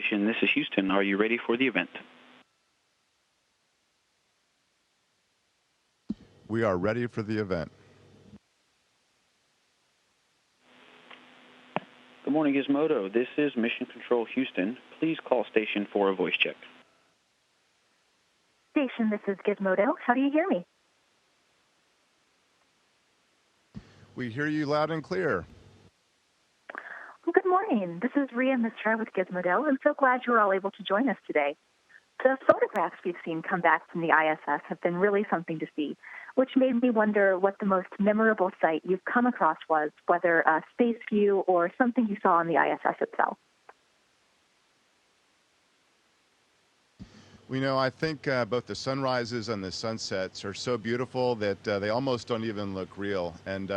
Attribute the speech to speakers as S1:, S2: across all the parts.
S1: Station, this is Houston. Are you ready for the event?
S2: We are ready for the event.
S1: Good morning, Gizmodo. This is Mission Control Houston. Please call station for a voice check.
S3: Station, this is Gizmodo. How do you hear me?
S2: We hear you loud and clear.
S3: Well, good morning. This is Rhea Mistra with Gizmodo. I'm so glad you were all able to join us today. The photographs we've seen come back from the ISS have been really something to see, which made me wonder what the most memorable sight you've come across was, whether a space view or something you saw on the ISS itself.
S2: I think both the sunrises and the sunsets are so beautiful that they almost don't even look real. And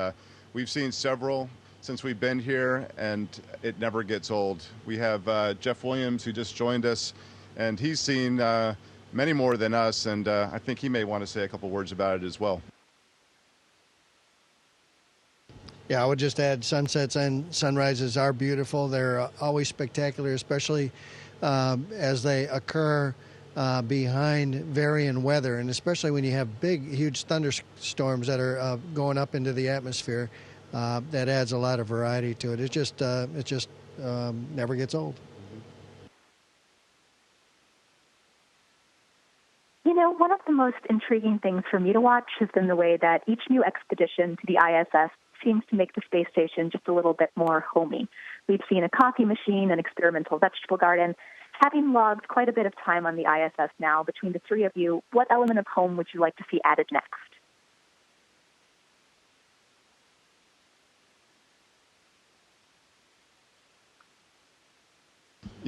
S2: we've seen several since we've been here, and it never gets old. We have Jeff Williams, who just joined us, and he's seen many more than us, and I think he may want to say a couple words about it as well.
S4: Yeah, I would just add sunsets and sunrises are beautiful. They're always spectacular, especially as they occur behind varying weather, and especially when you have big, huge thunderstorms that are going up into the atmosphere. That adds a lot of variety to it. It just never gets old.
S3: You know, one of the most intriguing things for me to watch has been the way that each new expedition to the ISS seems to make the space station just a little bit more homey. We've seen a coffee machine, an experimental vegetable garden. Having logged quite a bit of time on the ISS now, between the three of you, what element of home would you like to see added next?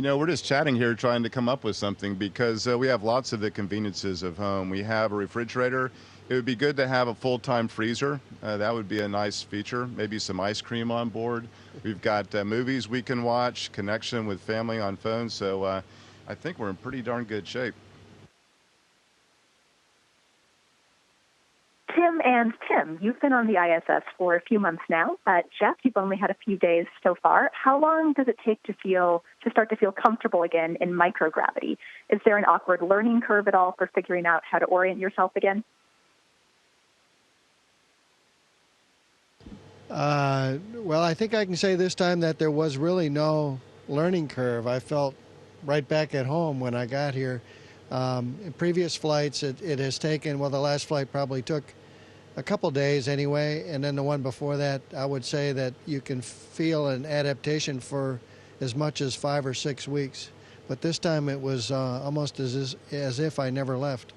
S2: We're just chatting here trying to come up with something because we have lots of the conveniences of home. We have a refrigerator. It would be good to have a full-time freezer. That would be a nice feature. Maybe some ice cream on board. We've got movies we can watch, connection with family on phone. So I think we're in pretty darn good shape.
S3: Tim, you've been on the ISS for a few months now. Jeff, you've only had a few days so far. How long does it take to start to feel comfortable again in microgravity? Is there an awkward learning curve at all for figuring out how to orient yourself again?
S4: Well, I think I can say this time that there was really no learning curve. I felt right back at home when I got here. In previous flights, it has taken, the last flight probably took a couple days anyway, and then the one before that, I would say that you can feel an adaptation for as much as 5 or 6 weeks. But this time it was almost as if I never left.